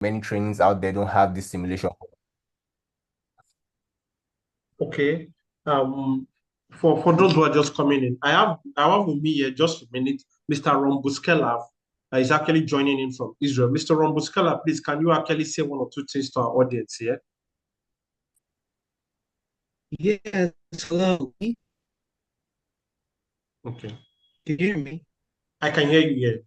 many trainings out there don't have this simulation. Okay. Um, for those who are just coming in, I have with me here just a minute, Mr. Ron Buskela is actually joining in from Israel. Mr. Ron Buskela, please, can you actually say one or two things to our audience here? Yes, hello. Can Okay. you hear me? I can hear you here.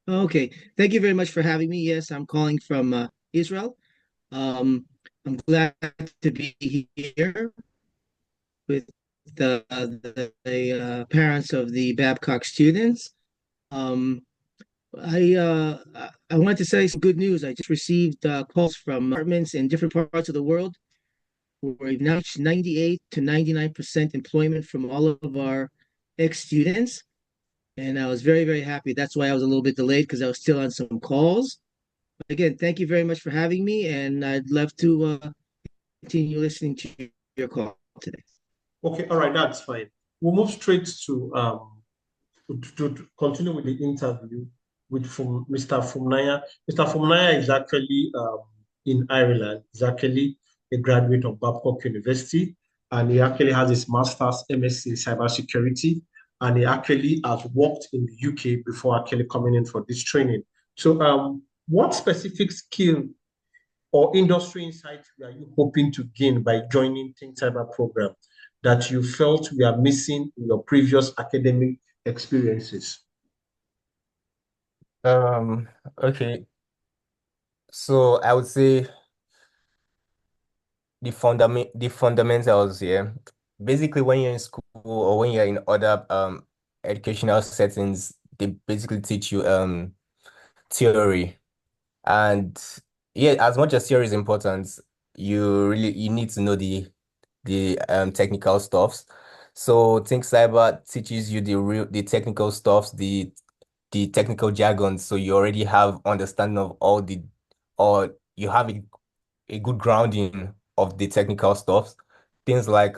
Okay. Thank you very much for having me. Yes, I'm calling from Israel. Um, I'm glad to be here with the parents of the Babcock students. Um, I wanted to say some good news. I just received calls from apartments in different parts of the world where we've now reached 98 to 99% employment from all of our ex-students. And I was very, very happy. That's why I was a little bit delayed because I was still on some calls. But again, thank you very much for having me, and I'd love to continue listening to your call today. Okay, all right, that's fine. We'll move straight to continue with the interview with Mr. Fumnaya. Mr. Fumnaya is actually in Ireland. He's actually a graduate of Babcock University, and he actually has his master's MSc in cybersecurity, and he actually has worked in the UK before actually coming in for this training. So, what specific skill or industry insights are you hoping to gain by joining ThinkCyber program that you felt we are missing in your previous academic experiences? Um, okay. So I would say the fundamentals here. Basically, when you're in school or when you're in other educational settings, they basically teach you theory. And yeah, as much as theory is important, you need to know the technical stuffs. So Think Cyber teaches you the technical stuffs, the technical jargon. So you already have understanding of all the or you have a good grounding of the technical stuff. Things like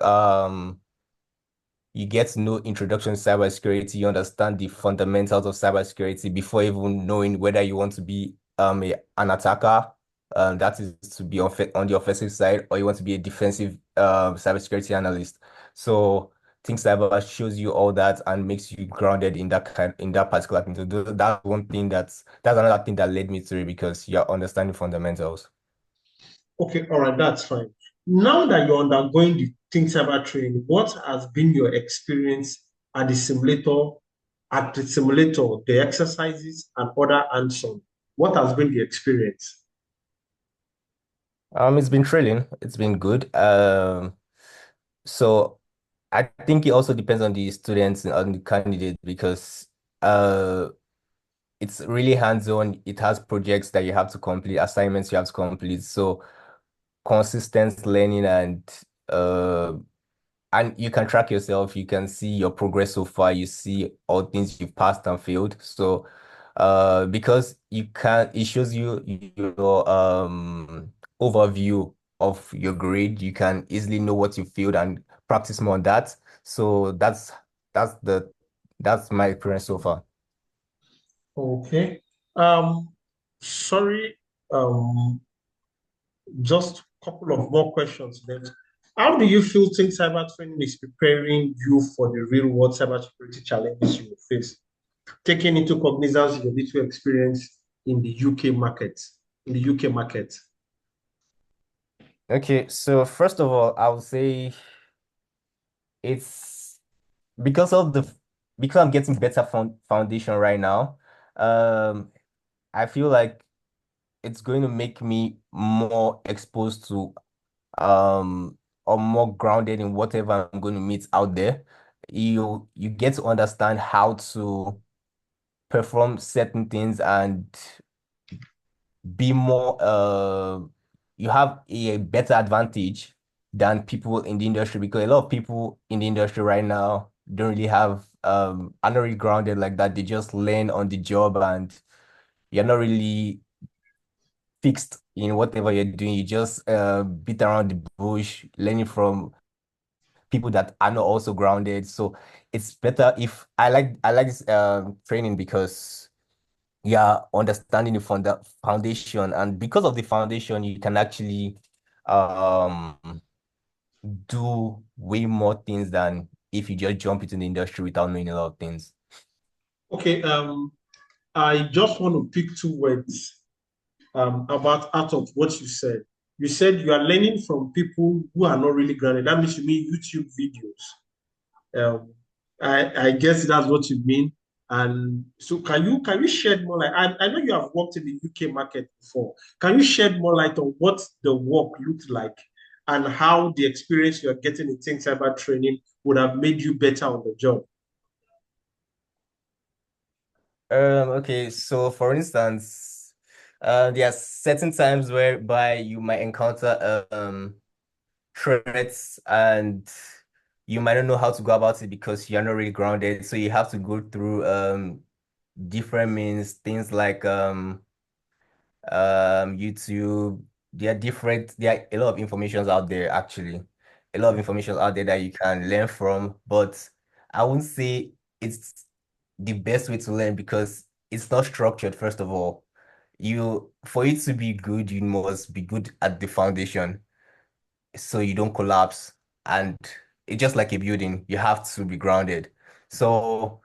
you get to know introduction to cybersecurity, you understand the fundamentals of cybersecurity before even knowing whether you want to be an attacker, that is to be on the offensive side, or you want to be a defensive cybersecurity analyst. So Think Cyber shows you all that and makes you grounded in that particular thing. So that's one thing that's another thing that led me to it because you're understanding fundamentals. Okay, all right, that's fine. Now that you're undergoing the Think Cyber training, what has been your experience at the simulator, the exercises and other hands-on? What has been the experience? It's been thrilling. It's been good. So I think it also depends on the students and on the candidate because uh, it's really hands-on. It has projects that you have to complete, assignments you have to complete. So consistent learning uh, and you can track yourself. You can see your progress so far. You see all things you've passed and failed. So, because it shows you your overview of your grade. You can easily know what you failed and practice more on that. So that's the that's my experience so far. Okay. Um, sorry, um, just a couple of more questions left. How do you feel think cyber training is preparing you for the real world cybersecurity challenges you will face, taking into cognizance your little experience in the UK market, in the UK market? Okay, so first of all, I would say it's because of the because I'm getting better foundation right now. Um, I feel like it's going to make me more exposed to or more grounded in whatever I'm going to meet out there. You get to understand how to perform certain things and be more you have a better advantage than people in the industry because a lot of people in the industry right now don't really have are not really grounded like that. They just learn on the job and you're not really fixed in whatever you're doing. You just beat around the bush, learning from people that are not also grounded. So it's better if I like this training because yeah, understanding the foundation, and because of the foundation, you can actually um do way more things than if you just jump into the industry without knowing a lot of things. Okay, I just want to pick two words about out of what you said. You said you are learning from people who are not really grounded. That means you mean YouTube videos. Um, I guess that's what you mean. And so, can you shed more light? I know you have worked in the UK market before. Can you shed more light on what the work looked like and how the experience you are getting in Think Cyber training would have made you better on the job? Okay, so for instance, there are certain times whereby you might encounter threats and you might not know how to go about it because you're not really grounded. So you have to go through different means, things like YouTube. There are a lot of informations out there actually. A lot of information out there that you can learn from, but I wouldn't say it's the best way to learn because it's not structured, first of all. For it to be good, you must be good at the foundation so you don't collapse. And it's just like a building, you have to be grounded. So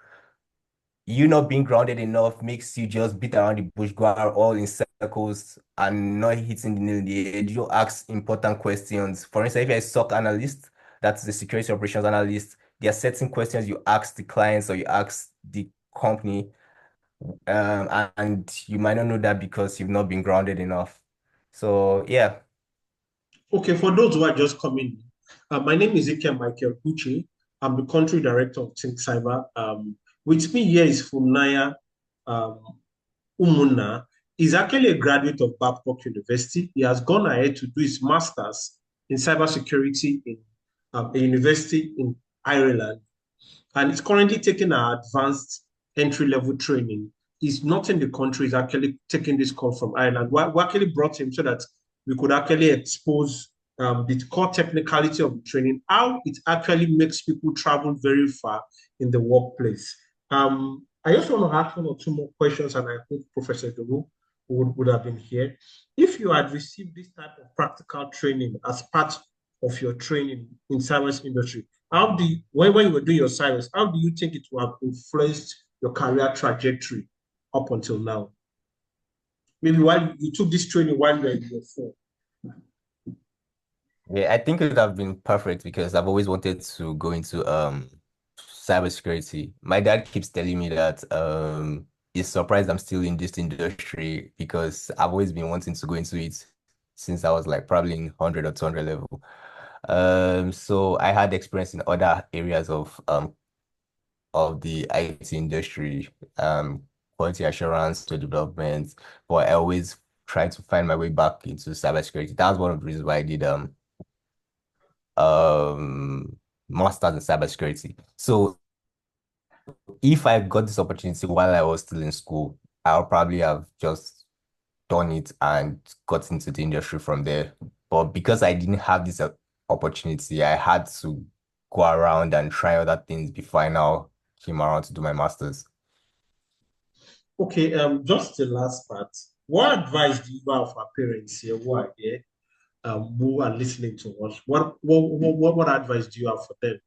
you not being grounded enough makes you just beat around the bush, go out all in circles and not hitting the nail in the head. You don't ask important questions. For instance, if you're a SOC analyst, that's the security operations analyst, there are certain questions you ask the clients or you ask the company, and you might not know that because you've not been grounded enough. So yeah. Okay, for those who are just coming, my name is Ike Michael Uche. I'm the country director of ThinkCyber. With me here is Funaya um, Umuna. He's actually a graduate of Babcock University. He has gone ahead to do his master's in cybersecurity in a university in Ireland, and he's currently taking our advanced entry level training. He's not in the country, he's actually taking this call from Ireland. We actually brought him so that we could actually expose the core technicality of the training, how it actually makes people travel very far in the workplace. I just want to ask one or two more questions, and I hope Professor Dogo would have been here. If you had received this type of practical training as part of your training in cyber industry, when you were doing your SIWES, how do you think it will have influenced your career trajectory up until now? Maybe while you took this training while you were in your phone. Yeah, I think it would have been perfect because I've always wanted to go into cybersecurity. My dad keeps telling me that he's surprised I'm still in this industry because I've always been wanting to go into it since I was like probably in 100 or 200 level. So I had experience in other areas of the IT industry, quality assurance to development, but I always try to find my way back into cybersecurity. That's one of the reasons why I did um master's in cybersecurity. So if I got this opportunity while I was still in school, I'll probably have just done it and got into the industry from there. But because I didn't have this opportunity, I had to go around and try other things before I now came around to do my master's. Okay, just the last part. What advice do you have for parents here who are listening to us? What advice do you have for them?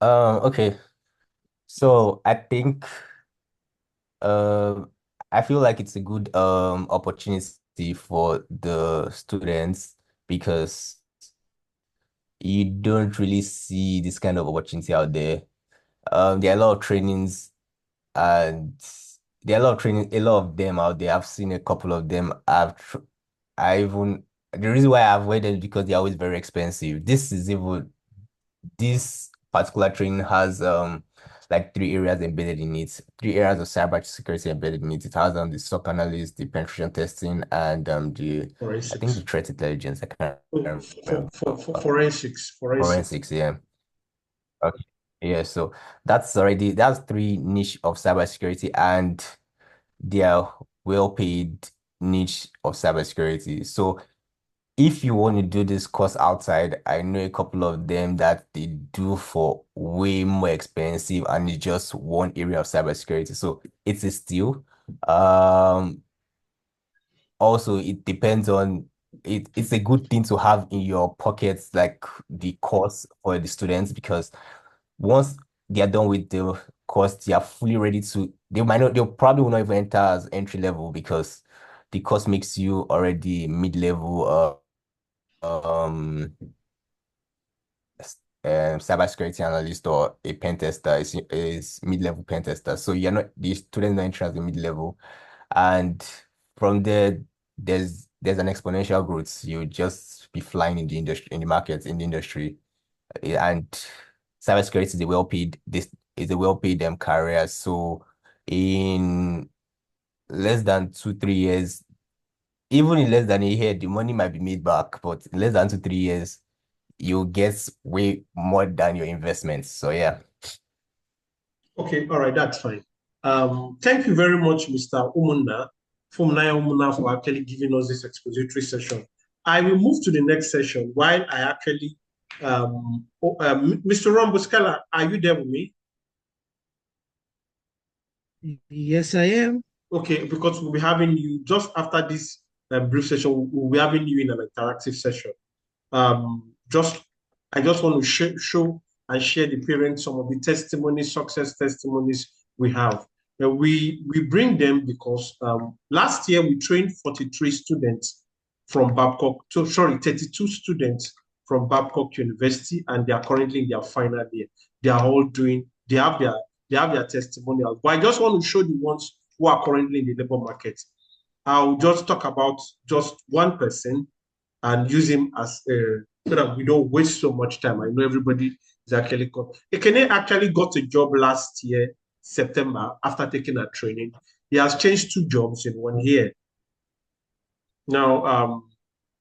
Okay. So I think um I feel like it's a good opportunity for the students because you don't really see this kind of opportunity out there. There are a lot of trainings and there are a lot of training, a lot of them out there. I've seen a couple of them. I even the reason why I avoid them is because they're always very expensive. This particular training has like three areas embedded in it, three areas of cyber security embedded in it. It has the SOC analyst, the penetration testing, and the I think the Forensics. threat intelligence. I can't Oh, remember. for forensics. Forensics, yeah. Okay. Yeah, so that's three niche of cybersecurity and they are well paid niche of cybersecurity. So if you want to do this course outside, I know a couple of them that they do for way more expensive and it's just one area of cybersecurity. So it's a steal. Um, Also, it depends on it. It's a good thing to have in your pockets, like the course for the students, because once they are done with the course, they are fully ready to. They might not. They'll probably will not even enter as entry level because the course makes you already mid level. Um, cybersecurity analyst or a pen tester is mid-level pen tester. So you're not the students not entering as a mid-level, and from there there's an exponential growth. You just be flying in the industry, in the markets, in the industry. And cybersecurity is a well-paid this is a well-paid career. So in less than 2, 3 years, even in less than a year, the money might be made back, but in less than 2, 3 years you get way more than your investments. So yeah. Okay, all right, that's fine. Thank you very much, Mr. Fumnaya Umuna, for actually giving us this expository session. I will move to the next session while I actually, Mr. Rombuskala, are you there with me? Yes, I am. Okay, because we'll be having you just after this brief session, we'll be having you in an interactive session. Just I just want to show and share the parents some of the testimonies, success testimonies we have. We bring them because last year we trained 43 students from Babcock, so sorry, 32 students from Babcock University, and they are currently in their final year. They are all doing, they have their testimonials. But I just want to show the ones who are currently in the labor market. I'll just talk about just one person and use him as a so that we don't waste so much time. I know everybody is actually got. Ekene actually got a job last year, September, after taking a training. He has changed 2 jobs in 1 year. Now,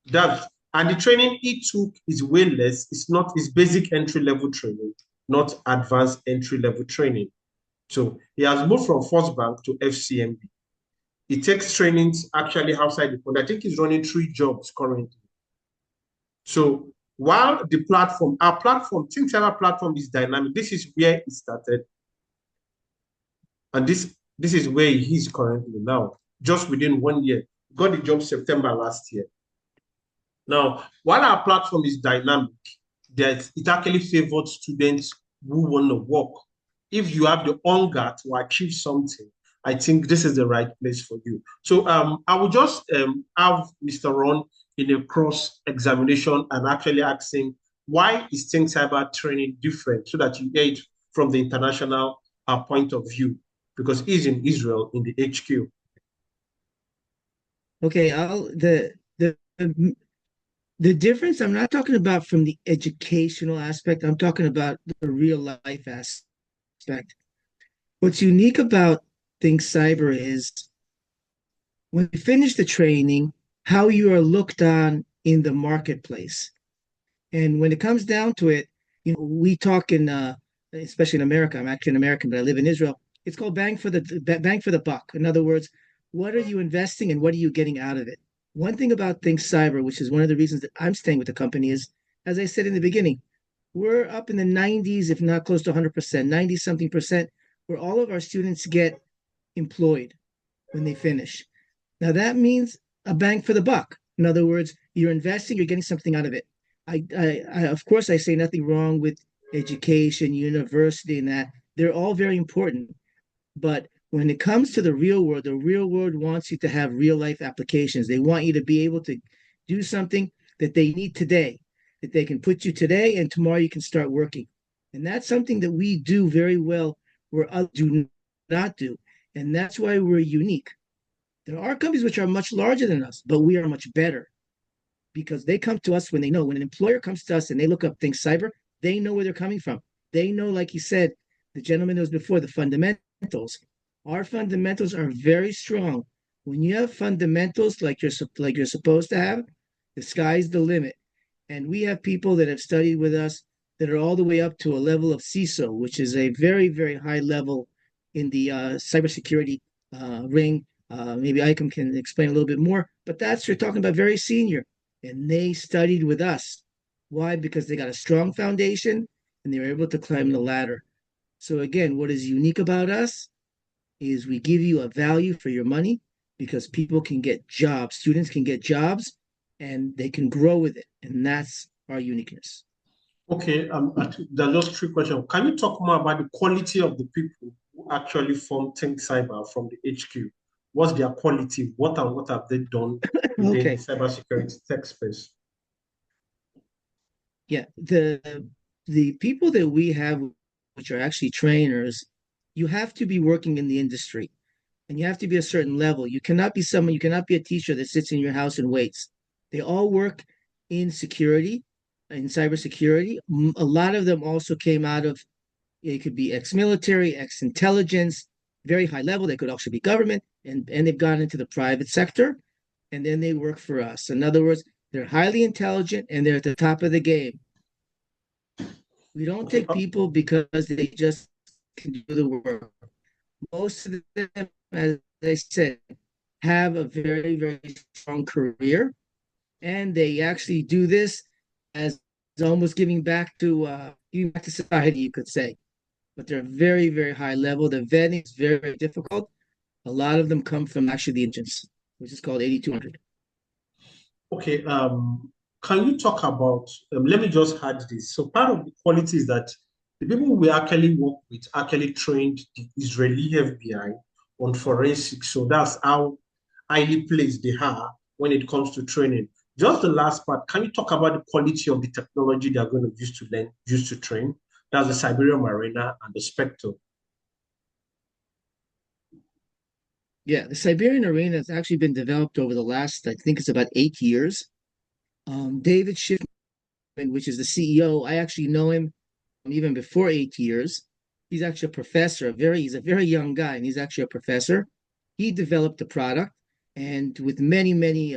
that and the training he took is way less. It's not his basic entry level training, not advanced entry level training. So he has moved from First Bank to FCMB. He takes trainings actually outside the country. I think he's running 3 jobs currently. So while the platform, our platform, ThinkCyber platform is dynamic, this is where it started. And this is where he is currently now, just within 1 year. Got the job September last year. Now, while our platform is dynamic, that it actually favors students who want to work. If you have the hunger to achieve something, I think this is the right place for you. So I will just have Mr. Ron in a cross examination and actually asking why is ThinkCyber training different so that you get it from the international point of view because he's in Israel in the HQ. Okay, the difference I'm not talking about from the educational aspect. I'm talking about the real life aspect. What's unique about ThinkCyber is when you finish the training, how you are looked on in the marketplace. And when it comes down to it, we talk in, especially in America. I'm actually an American, but I live in Israel. It's called bang for the buck. In other words, what are you investing and what are you getting out of it? One thing about ThinkCyber, which is one of the reasons that I'm staying with the company, is, as I said in the beginning, we're up in the 90s, if not close to 100%, 90 something percent, where all of our students get employed when they finish. Now that means a bang for the buck. In other words, you're investing, you're getting something out of it. Of course, I say nothing wrong with education, university, and that. They're all very important. But when it comes to the real world wants you to have real life applications. They want you to be able to do something that they need today, that they can put you today, and tomorrow you can start working. And that's something that we do very well, where others do not do. And that's why we're unique. There are companies which are much larger than us, but we are much better because they come to us when they know. When an employer comes to us and they look up ThinkCyber, they know where they're coming from. They know, like you said, the gentleman that was before, the fundamentals. Our fundamentals are very strong. When you have fundamentals like you're supposed to have, the sky's the limit. And we have people that have studied with us that are all the way up to a level of CISO, which is a very, very high level in the cybersecurity ring. Maybe Icom can explain a little bit more, but that's you're talking about very senior. and they studied with us. Why? Because they got a strong foundation and they were able to climb the ladder. So again, what is unique about us is we give you a value for your money because people can get jobs, students can get jobs, and they can grow with it. And that's our uniqueness. Okay, there are just three questions. Can you talk more about the quality of the people who actually form ThinkCyber from the HQ? What's their quality? What have they done within the Okay. cybersecurity tech space? Yeah. The people that we have, which are actually trainers, you have to be working in the industry and you have to be a certain level. You cannot be someone, you cannot be a teacher that sits in your house and waits. They all work in security, in cybersecurity. A lot of them also came out of, it could be ex-military, ex-intelligence, very high level. They could also be government, and they've gone into the private sector, and then they work for us. In other words, they're highly intelligent and they're at the top of the game. We don't Okay, take people because they just can do the work. Most of them, as I said, have a very, very strong career, and they actually do this as almost giving back to society, you could say. But they're very, very high level. The vetting is very, very difficult. A lot of them come from actually the engines, which is called 8200. okay. Can you talk about? Let me just add this. So part of the quality is that the people we actually work with actually trained the Israeli FBI on forensics. So that's how highly placed they are when it comes to training. Just the last part, can you talk about the quality of the technology they're going to use to train? That's the Siberian Marina and the Spectre. Yeah, the Siberian Arena has actually been developed over the last, I think it's about 8 years. David Schiffman, which is the CEO, I actually know him even before 8 years. He's actually a professor, he's a very young guy, and he's actually a professor. He developed the product, and with many, many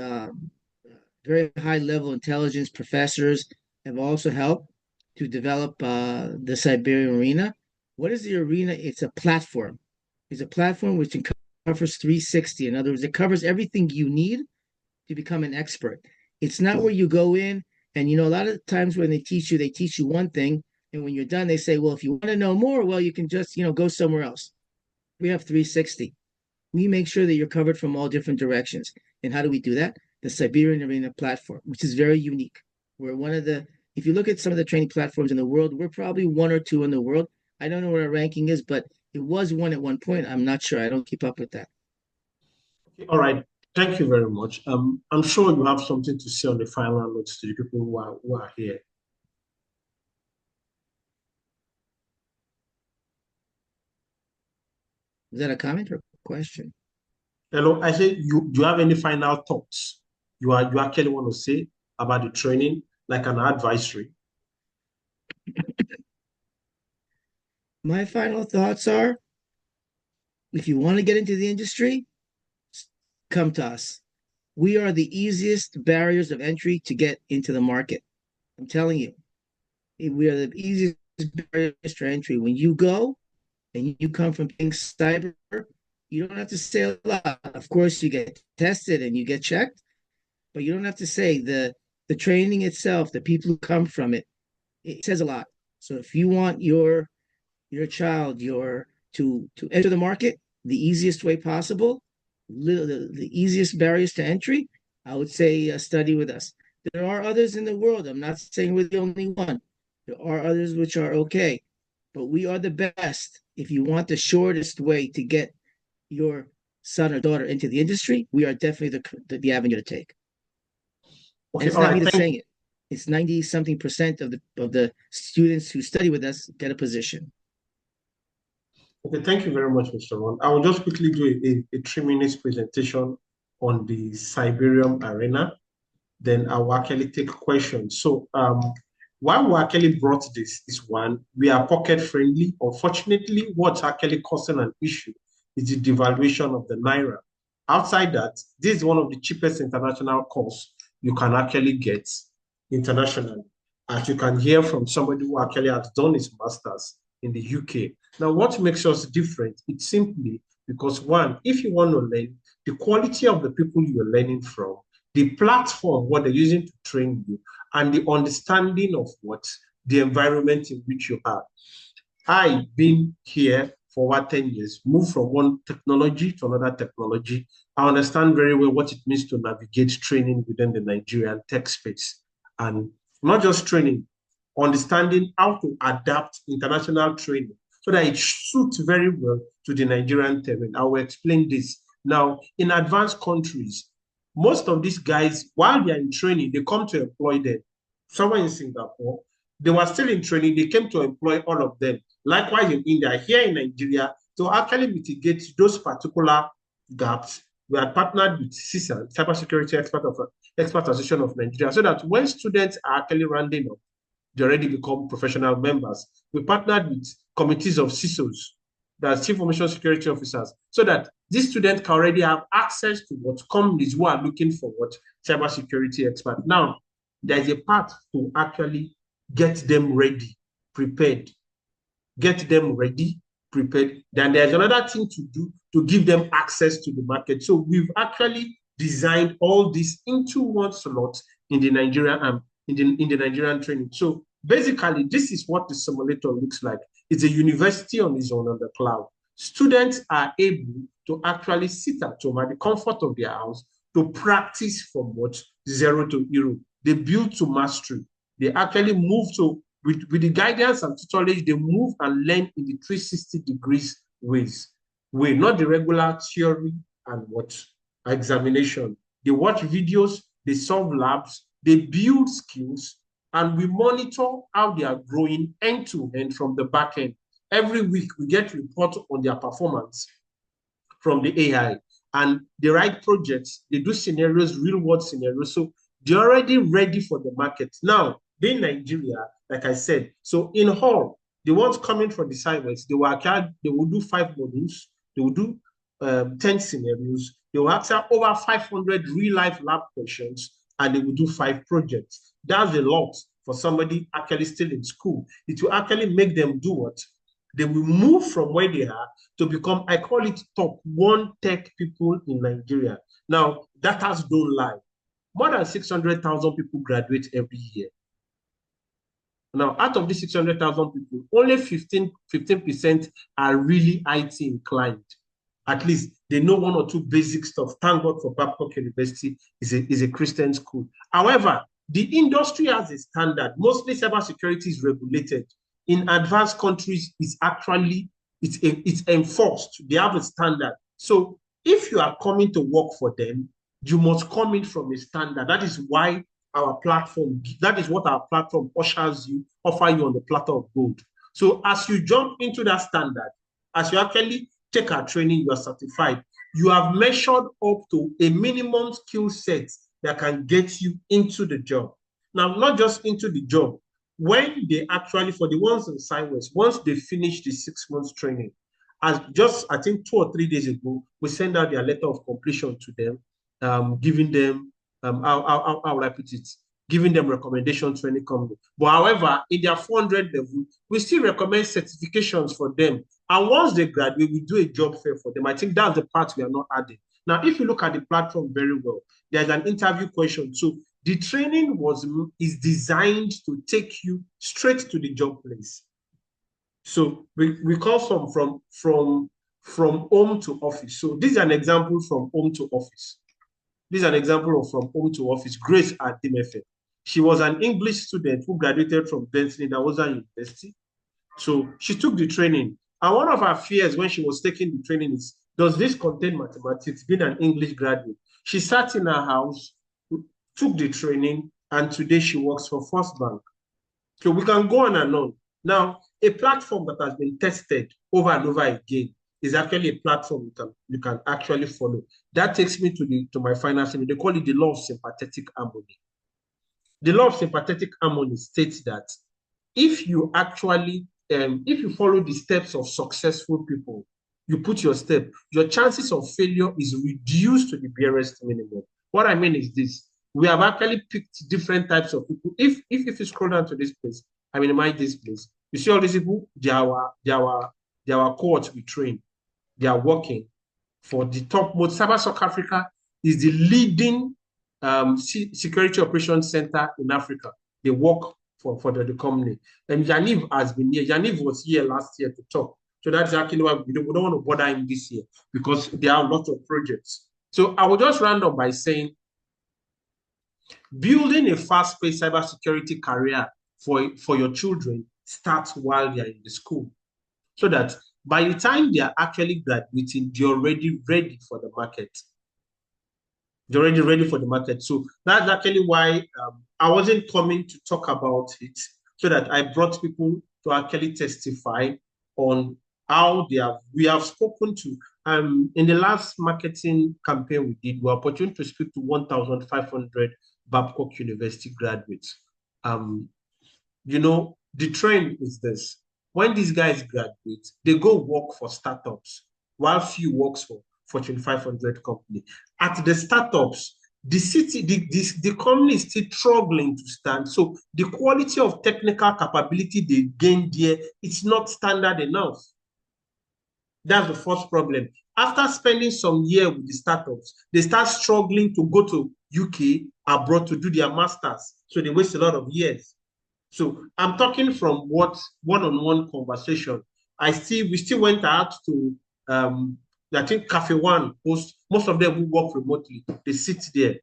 very high level intelligence professors have also helped to develop the Siberian Arena. What is the arena? It's a platform. It's a platform which covers 360. In other words, it covers everything you need to become an expert. It's not where you go in and a lot of times when they teach you one thing, and when you're done, they say, well, if you want to know more, well, you can just go somewhere else. We have 360. We make sure that you're covered from all different directions. And how do we do that? The Siberian Arena platform, which is very unique. We're one of the, if you look at some of the training platforms in the world, we're probably one or two in the world. I don't know what our ranking is, but it was one at one point. I'm not sure. I don't keep up with that. Okay, all right. Thank you very much. I'm sure you have something to say on the final notes to the people who are here. Is that a comment or a question? Hello, I said, do you have any final thoughts you actually want to say about the training, like an advisory? My final thoughts are if you want to get into the industry, come to us. We are the easiest barriers of entry to get into the market. I'm telling you, we are the easiest barriers to entry. When you go and you come from ThinkCyber, you don't have to say a lot. Of course, you get tested and you get checked, but you don't have to say the training itself, the people who come from it, it says a lot. So if you want your child to enter the market the easiest way possible, the easiest barriers to entry, I would say study with us. There are others in the world. I'm not saying we're the only one. There are others which are okay, but we are the best. If you want the shortest way to get your son or daughter into the industry, we are definitely the avenue to take. And Okay, it's all not me right. that's saying it. It's 90 something percent of the students who study with us get a position. Okay, thank you very much, Mr. Ron. I will just quickly do a 3 minutes presentation on the Siberian Arena. Then I will actually take questions. So why we actually brought this is one, we are pocket friendly. Unfortunately, what's actually causing an issue is the devaluation of the Naira. Outside that, this is one of the cheapest international course you can actually get internationally. As you can hear from somebody who actually has done his master's in the UK. Now, what makes us different? It's simply because one, if you want to learn, the quality of the people you're learning from the platform, what they're using to train you, and the understanding of what the environment in which you are. I've been here for over 10 years, moved from one technology to another technology. I understand very well what it means to navigate training within the Nigerian tech space. And not just training, understanding how to adapt international training so that it suits very well to the Nigerian terrain. I will explain this. Now, in advanced countries, most of these guys, while they are in training, they come to employ them. Someone in Singapore, they were still in training, they came to employ all of them. Likewise in India, here in Nigeria, to actually mitigate those particular gaps, we had partnered with CISA, Cybersecurity Expert Association of Nigeria, so that when students are actually rounding up, they already become professional members. We partnered with committees of CISOs, that's Chief Information Security Officers, so that these students can already have access to what companies who are looking for what cybersecurity expert. Now, there's a path to actually get them ready, prepared. Get them ready, prepared. Then there's another thing to do to give them access to the market. So we've actually designed all this into one slot in the Nigerian in the Nigerian training. So basically, this is what the simulator looks like. It's a university on its own on the cloud. Students are able to actually sit at home at the comfort of their house to practice from what? Zero to hero. They build to mastery. They actually move to, with the guidance and tutelage, they move and learn in the 360 degrees ways. Not the regular theory and what? Examination. They watch videos, they solve labs, they build skills, and we monitor how they are growing end to end from the back end. Every week, we get report on their performance from the AI, and they write projects, they do scenarios, real world scenarios. So they're already ready for the market. Now, being Nigeria, like I said, so in Hall, the ones coming from the SIWES, they will do 5 modules, they will do 10 scenarios, they will answer over 500 real-life lab questions, and they will do 5 projects. That's a lot for somebody actually still in school. It will actually make them do what? They will move from where they are to become, I call it, top 1 tech people in Nigeria. Now, data don't lie. More than 600,000 people graduate every year. Now, out of these 600,000 people, only 15% are really IT inclined. At least they know 1 or 2 basic stuff. Thank God for Babcock University is a Christian school. However, the industry has a standard. Mostly cybersecurity is regulated. In advanced countries, it's enforced. They have a standard. So if you are coming to work for them, you must come in from a standard. That is why our platform, that is what our platform offer you on the platter of gold. So as you jump into that standard, as you actually take our training, you are certified, you have measured up to a minimum skill set that can get you into the job. Now, not just into the job, when they actually, for the ones in SIWES, once they finish the 6 months training, as just, I think 2 or 3 days ago, we send out their letter of completion to them, giving them, how would I put it? Giving them recommendations to any company. But however, in their 400 level, we still recommend certifications for them. And once they graduate, we do a job fair for them. I think that's the part we are not adding. Now, if you look at the platform very well, there's an interview question. So the training is designed to take you straight to the job place. So we call from home to office. So this is an example from home to office. This is an example of from home to office. Grace Adimefe. She was an English student who graduated from Benson Idahosa University. So she took the training. And one of her fears when she was taking the training is, does this contain mathematics? Being an English graduate, she sat in her house, took the training, and today she works for First Bank. So we can go on and on. Now, a platform that has been tested over and over again is actually a platform you can actually follow. That takes me to my final thing. They call it the law of sympathetic harmony. The law of sympathetic harmony states that if you actually, if you follow the steps of successful people, you put your step, your chances of failure is reduced to the barest minimum. What I mean is this. We have actually picked different types of people. If you scroll down to this place, I minimize this place. You see all these people, they are cohorts we train. They are working for the top most. Cyber South Africa is the leading Security Operations Center in Africa. They work for the company. And Yaniv has been here. Yaniv was here last year to talk. So that's actually why we don't want to bother him this year, because there are lots of projects. So I will just round up by saying, building a fast-paced cybersecurity career for your children starts while they're in the school, so that by the time they are actually graduating, they're already ready for the market. They're already ready for the market. So that's actually why I wasn't coming to talk about it, so that I brought people to actually testify on how we have spoken to, in the last marketing campaign we did, we were opportunity to speak to 1,500 Babcock University graduates. The trend is this. When these guys graduate, they go work for startups, while few works for Fortune 500 company. At the startups, the company is still struggling to stand. So the quality of technical capability they gain there, it's not standard enough. That's the first problem. After spending some year with the startups, they start struggling to go to UK, abroad, to do their masters. So they waste a lot of years. So I'm talking from what one-on-one conversation. We still went out to I think Cafe One host. Most of them who work remotely, they sit there.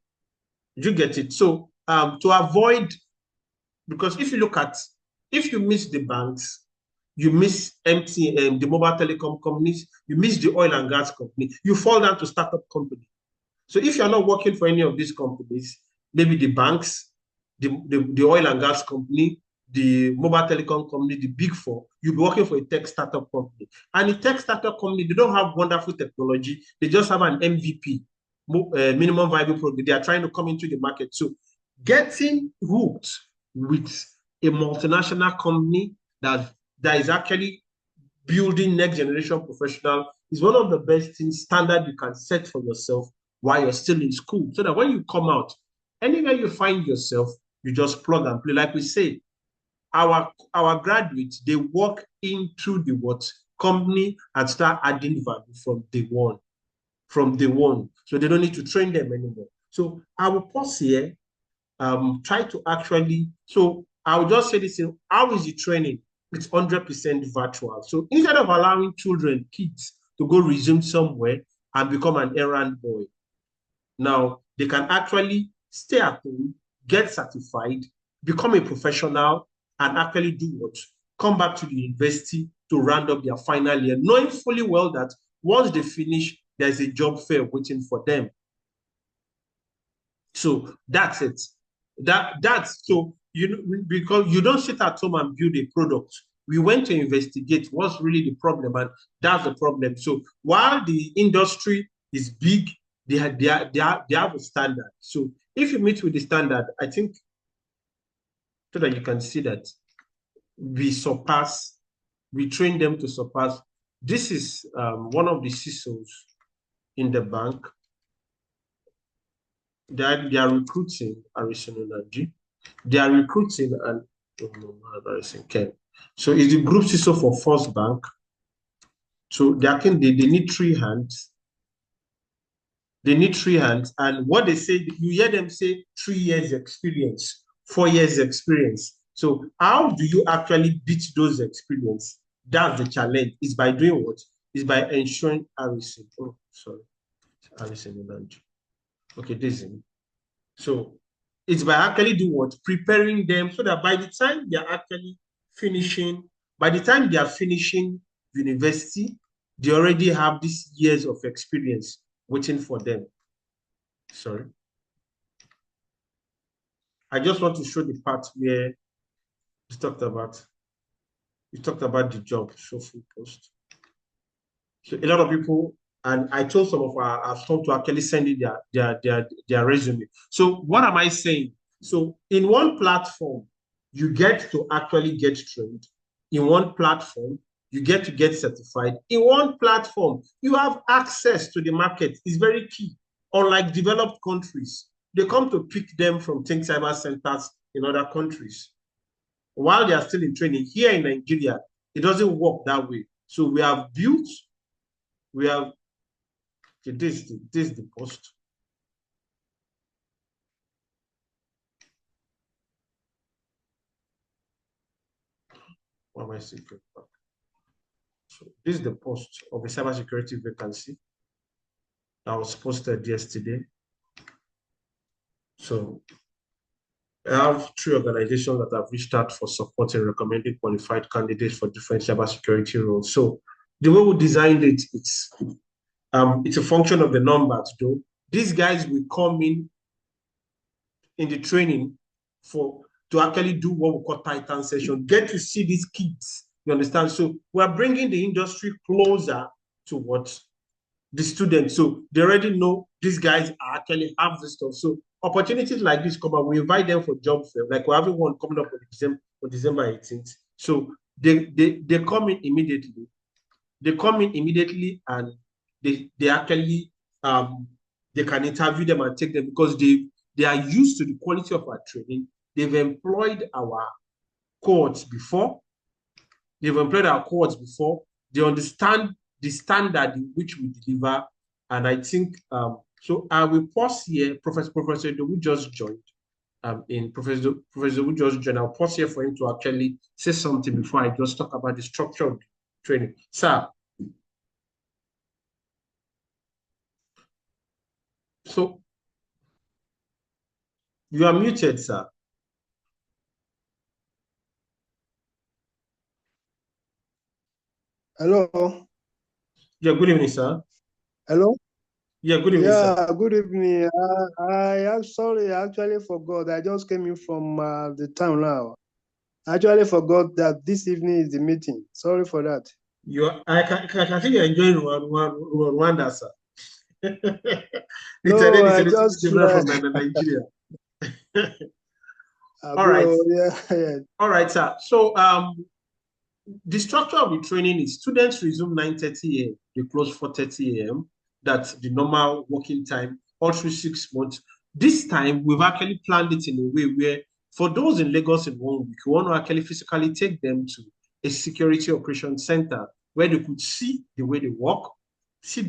You get it? So to avoid, because if you miss the banks, you miss MTN, the mobile telecom companies, you miss the oil and gas company, you fall down to startup company. So if you're not working for any of these companies, maybe the banks, the oil and gas company, the mobile telecom company, the big four, you'll be working for a tech startup company. And a tech startup company, they don't have wonderful technology. They just have an MVP, minimum viable product. They are trying to come into the market. So getting hooked with a multinational company that is actually building next generation professional is one of the best things, standard you can set for yourself while you're still in school. So that when you come out, anywhere you find yourself, you just plug and play. Like we say, our graduates, they walk into the company and start adding value from day one. So they don't need to train them anymore. So I will pause here, try to actually, so I'll just say this, how is the training? It's 100% virtual. So instead of allowing kids to go resume somewhere and become an errand boy, now they can actually stay at home, get certified, become a professional, and actually do what? Come back to the university to round up their final year, knowing fully well that once they finish, there's a job fair waiting for them. So that's it. That's so, because you don't sit at home and build a product. We went to investigate what's really the problem, and that's the problem. So while the industry is big, they have a standard. So if you meet with the standard, I think, so that you can see that we train them to surpass. This is one of the CISOs in the bank. They are recruiting Harrison Onaji. They are recruiting and Harrison Ken. So it's the group CISO for First Bank. So they need 3 hands. They need 3 hands. And what they say, you hear them say 3 years experience, 4 years experience. So how do you actually beat those experience? That's the challenge. It's by doing what? It's by ensuring Harrison. Oh, sorry. Harrison Onaji. Okay, this is. So it's by actually doing what? Preparing them so that by the time they are finishing university, they already have these years of experience waiting for them. Sorry. I just want to show the part where you talked about the job, show full post. So a lot of people, and I told some of our staff to actually send in their resume. So what am I saying? So in one platform, you get to actually get trained. In one platform, you get to get certified. In one platform, you have access to the market. It's very key. Unlike developed countries, they come to pick them from ThinkCyber centers in other countries. While they are still in training, here in Nigeria, it doesn't work that way. So we have okay, this is the post. Why am I still going back? So this is the post of a cybersecurity vacancy that was posted yesterday. So I have 3 organizations that have reached out for support and recommended qualified candidates for different cybersecurity roles. So the way we designed it, it's a function of the numbers, though. These guys will come in the training to actually do what we call Titan session, get to see these kids. You understand? So we're bringing the industry closer to what the students. So they already know these guys are actually have this stuff. So opportunities like this come up, we invite them for job fair. Like we're having one coming up on December 18th. So they come in immediately. They come in immediately and they actually they can interview them and take them because they are used to the quality of our training. They've employed our cohorts before. They've employed our cohorts before. They understand the standard in which we deliver. And I think, so I will pause here. Professor who just joined. Professor who just joined. I'll pause here for him to actually say something before I just talk about the structure of the training. Sir. So you are muted, sir. Hello. Yeah, good evening, sir. Hello. Yeah, good evening, sir. Yeah, good evening. I am sorry, I actually forgot. I just came in from the town now. I actually forgot that this evening is the meeting. Sorry for that. I can see you're enjoying Rwanda, sir. No, It's a I little bit just different from Nigeria. All right. Yeah. All right, sir. So the structure of the training is students resume 9:30 a.m. They close 4:30 a.m. That's the normal working time, all through 6 months. This time, we've actually planned it in a way where for those in Lagos in 1 week, we want to actually physically take them to a security operations center where they could see the way they work, see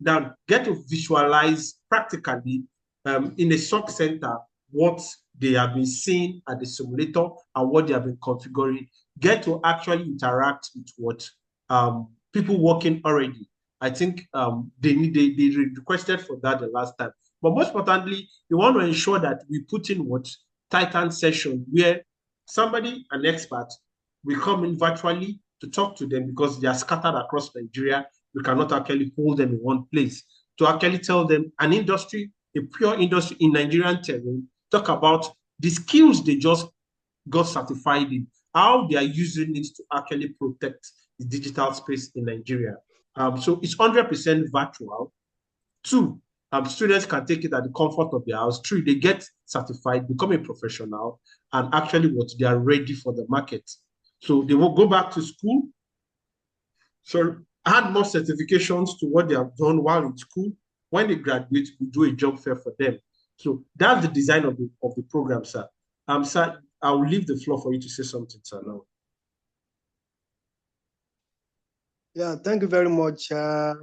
that get to visualize practically in a SOC center what they have been seeing at the simulator and what they have been configuring, get to actually interact with what people working already. I think they requested for that the last time. But most importantly, we want to ensure that we put in what Titan session where somebody, an expert, will come in virtually to talk to them because they are scattered across Nigeria. We cannot actually hold them in one place to actually tell them an industry, a pure industry in Nigerian terrain, talk about the skills they just got certified in, how they are using it to actually protect the digital space in Nigeria. So it's 100% virtual. 2, students can take it at the comfort of their house. 3, they get certified, become a professional, and actually what they are ready for the market. So they will go back to school. So add more certifications to what they have done while in school. When they graduate, we do a job fair for them. So that's the design of the program, sir. Sir, I will leave the floor for you to say something, sir, now. Yeah, thank you very much. I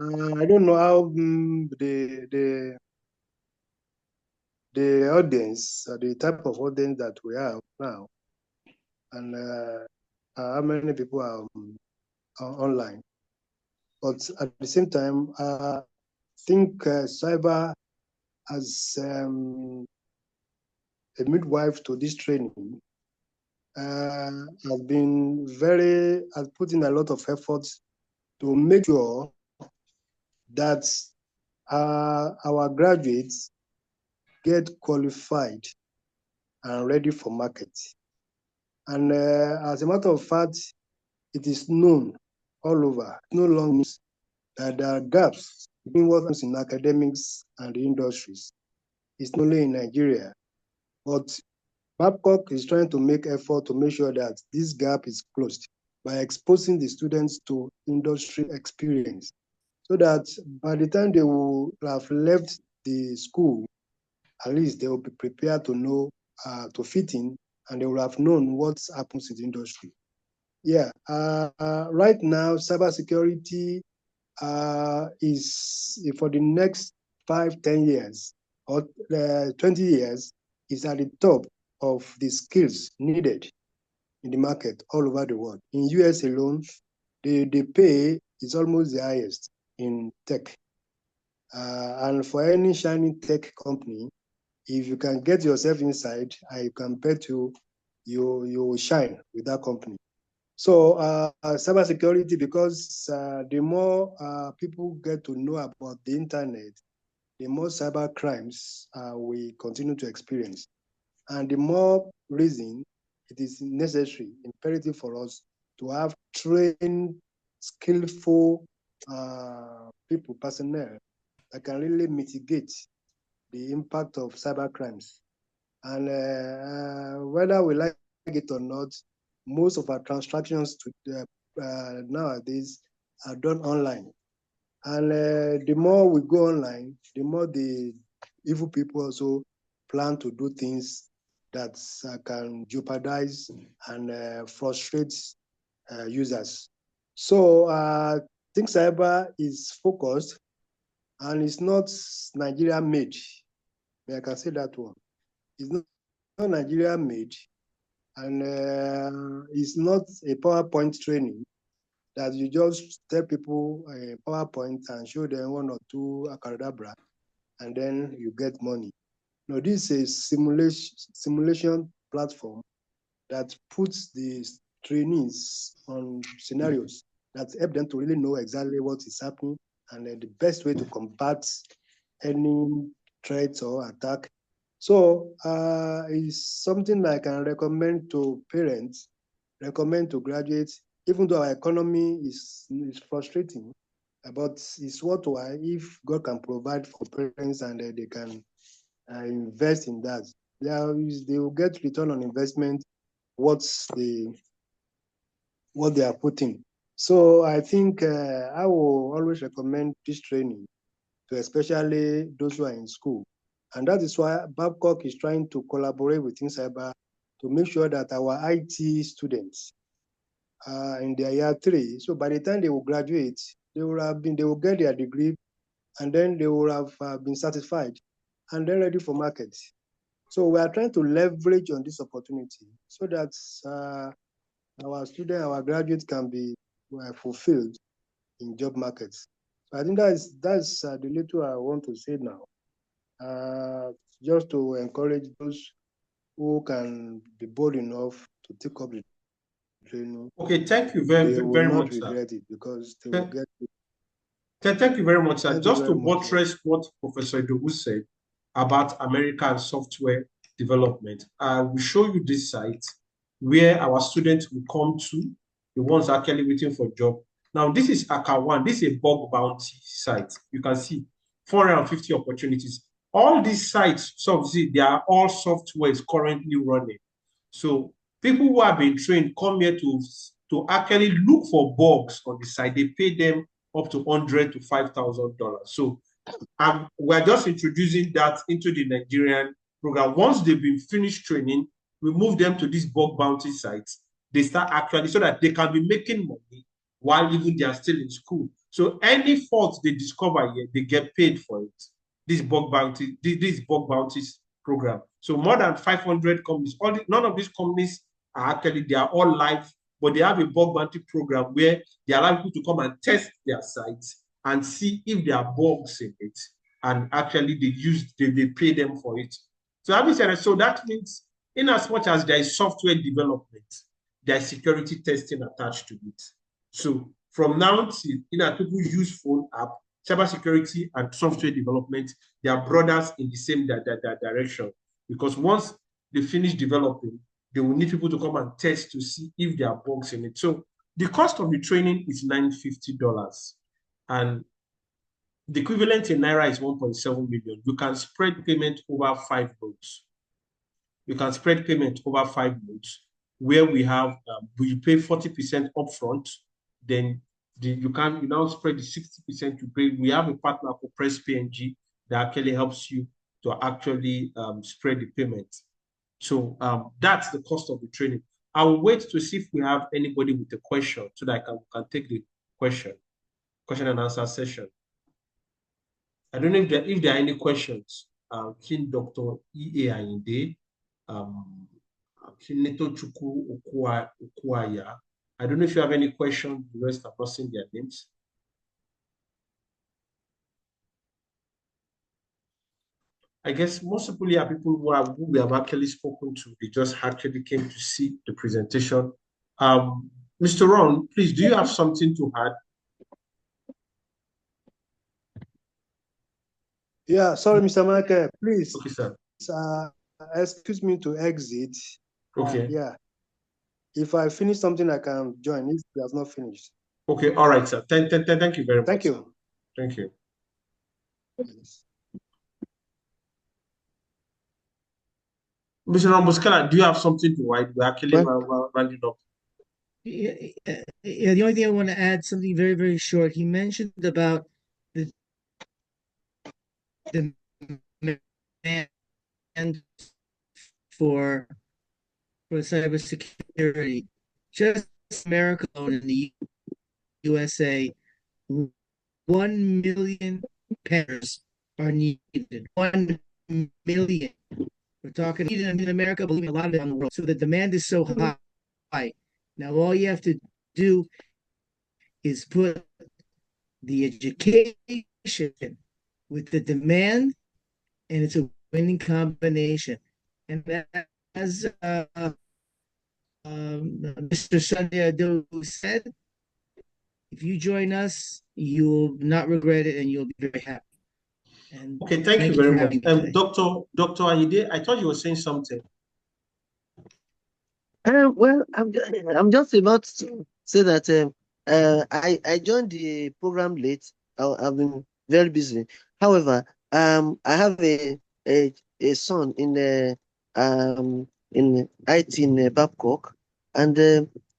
don't know how the audience, the type of audience that we have now, and how many people are online. But at the same time, I think cyber as a midwife to this training has put in a lot of efforts to make sure that our graduates get qualified and ready for market. And as a matter of fact, it is known all over, no longer that there are gaps between what happens in academics and the industries. It's not only in Nigeria, but Babcock is trying to make effort to make sure that this gap is closed by exposing the students to industry experience, so that by the time they will have left the school, at least they will be prepared to know, to fit in, and they will have known what happens in the industry. Yeah, right now, cybersecurity is for the next 5, 10 years or 20 years is at the top of the skills needed. in the market all over the world. In US alone, the pay is almost the highest in tech. And for any shining tech company, if you can get yourself inside, I can bet you will shine with that company. So cybersecurity, because the more people get to know about the internet, the more cyber crimes we continue to experience. And the more reason it is necessary, imperative for us to have trained, skillful people, personnel that can really mitigate the impact of cyber crimes. And whether we like it or not, most of our transactions nowadays are done online. And the more we go online, the more the evil people also plan to do things that can jeopardize and frustrate users. So ThinkCyber is focused, and it's not Nigeria made. I can say that one. It's not Nigeria made, and it's not a PowerPoint training that you just tell people a PowerPoint and show them one or two acadabra, and then you get money. No, this is a simulation platform that puts the trainees on scenarios that help them to really know exactly what is happening and the best way to combat any threat or attack. So it's something I can recommend to parents, recommend to graduates, even though our economy is frustrating, but it's worthwhile if God can provide for parents and they can invest in that. They will get return on investment what they are putting. So I think I will always recommend this training to especially those who are in school. And that is why Babcock is trying to collaborate with ThinkCyber to make sure that our IT students in their year 3, so by the time they will graduate, they will get their degree, and then they will have been certified and then ready for market. So we are trying to leverage on this opportunity so that our graduates can be fulfilled in job markets. So I think that's the little I want to say now. Just to encourage those who can be bold enough to take up the training. Okay, thank you very, they will very not much, regret sir. it because they will get it. Thank you very much, sir. Thank you Just to very much, sir. buttress what Professor Idowu said about American software development, I will show you this site where our students will come to, the ones actually waiting for job. Now, this is Aka1. This is a bug bounty site. You can see 450 opportunities. All these sites, so see, they are all softwares currently running. So people who have been trained come here to actually look for bugs on the site. They pay them up to $100 to $5,000. So we're just introducing that into the Nigerian program. Once they've been finished training, we move them to these bug bounty sites. They start actually so that they can be making money while even they are still in school. So any fault they discover here, they get paid for it. This bug bounties program. So more than 500 companies. None of these companies are actually, they are all live, but they have a bug bounty program where they allow people to come and test their sites and see if there are bugs in it. And actually they pay them for it. So having said that, so that means in as much as there is software development, there is security testing attached to it. So from now to, people use phone app, cybersecurity and software development, they are brothers in the same direction. Because once they finish developing, they will need people to come and test to see if there are bugs in it. So the cost of the training is $950. And the equivalent in Naira is 1.7 million. You can spread payment over 5 months. You can spread payment over 5 months, where we have, we pay 40% upfront, then you now spread the 60% you pay. We have a partner for Press PNG that actually helps you to actually spread the payment. So that's the cost of the training. I will wait to see if we have anybody with a question so that I can take the question and answer session. I don't know if there are any questions. King Dr. E.A. Ayinde, Kinetochukwu Okwaya. I don't know if you have any questions. The rest are not seeing their names. I guess most people here are people who we have actually spoken to. They just actually came to see the presentation. Mr. Ron, please, do you have something to add? Yeah, sorry, Mr. Michael, please, Okay, sir. excuse me to exit. Okay. Yeah, if I finish something, I can join if he has not finished. Okay, all right, sir. Thank you very much. Thank you. Sir. Thank you. Yes. Mr. Rambuskala, do you have something to write? We're actually rounding up. Yeah, the only thing I want to add, something very, very short. He mentioned about the demand for cybersecurity. Just America alone in the USA, 1 million pairs are needed. 1 million. We're talking even in America, believe me, a lot of it in the world. So the demand is so high. Now all you have to do is put the education with the demand, and it's a winning combination. And as Mr. Sunday Ado said, if you join us, you'll not regret it and you'll be very happy. And okay, thank you for very much. having me today. Dr. Ayide, I thought you were saying something. Well, I'm just about to say that I joined the program late. I've been very busy. However, I have a son in IT in Babcock, and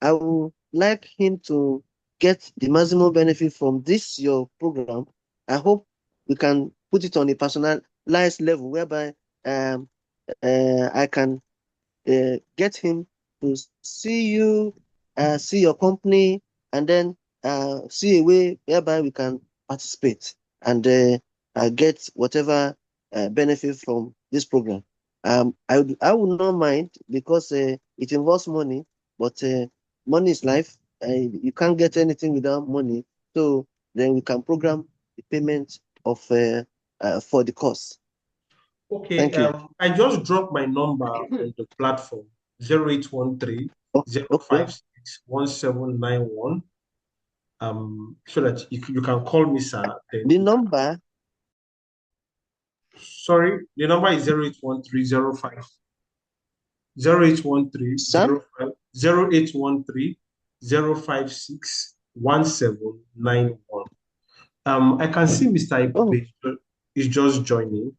I would like him to get the maximum benefit from this your program. I hope we can put it on a personalized level whereby I can get him to see you, see your company, and then see a way whereby we can participate and get whatever benefit from this program. I would not mind because it involves money, but money is life. You can't get anything without money. So then we can program the payment of for the course. Okay, Thank you. I just dropped my number on the platform 0813 Okay. 056 1791. So that you can call me, sir. Then The number. sorry, the number is 0813 05 0813 Sir? 05 0813 056 1791. I can see Mr. Oh, Ibube is just joining.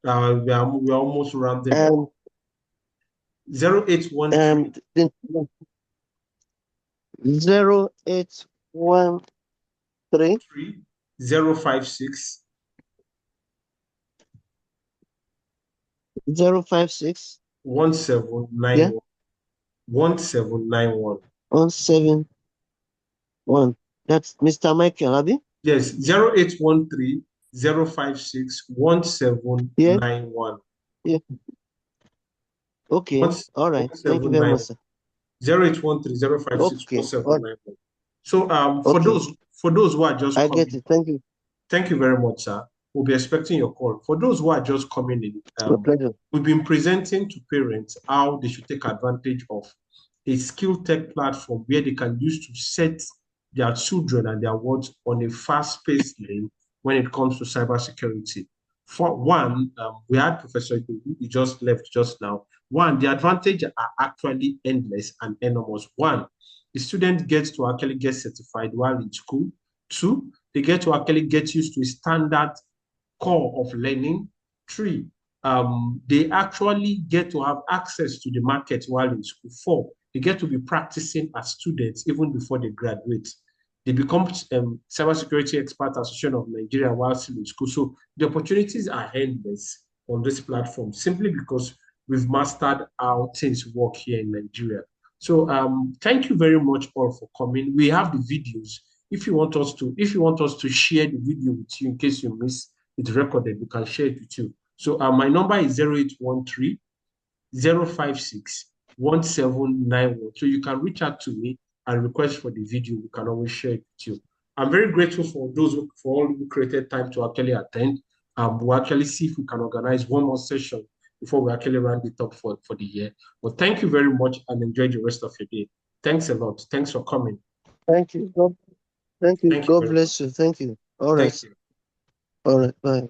We are almost rounding up. 0813 0813 056 056 yeah 1791. 1791. 171. That's Mr. Michael Abi. Yes, 0813 056 Yeah, 1791. yeah. Okay. All right. Thank you very much, sir. 0813 056 Okay. 1791. So Okay. for those who are just I coming, get it. Thank you. thank you very much, sir. We'll be expecting your call. For those who are just coming in, My pleasure. we've been presenting to parents how they should take advantage of a skill tech platform where they can use to set their children and their words on a fast-paced lane when it comes to cybersecurity. For one, we had Professor Ibu, he just left just now. One, the advantages are actually endless and enormous. One, the student gets to actually get certified while in school. Two, they get to actually get used to a standard core of learning. Three, they actually get to have access to the market while in school. Four, they get to be practicing as students even before they graduate. They become Cybersecurity Expert Association of Nigeria while still in school. So the opportunities are endless on this platform simply because we've mastered how things work here in Nigeria. So thank you very much all for coming. We have the videos. If you want us to share the video with you in case you miss it's recorded, we can share it with you. So my number is 0813 056 1791. So you can reach out to me and request for the video. We can always share it with you. I'm very grateful for for all who created time to actually attend. We'll actually see if we can organize one more session before we actually round it up for the year. But thank you very much and enjoy the rest of your day. Thanks a lot. Thanks for coming. Thank you. Thank you. Thank you God very much. bless you. Thank you. All Thank right. you. All right. Bye.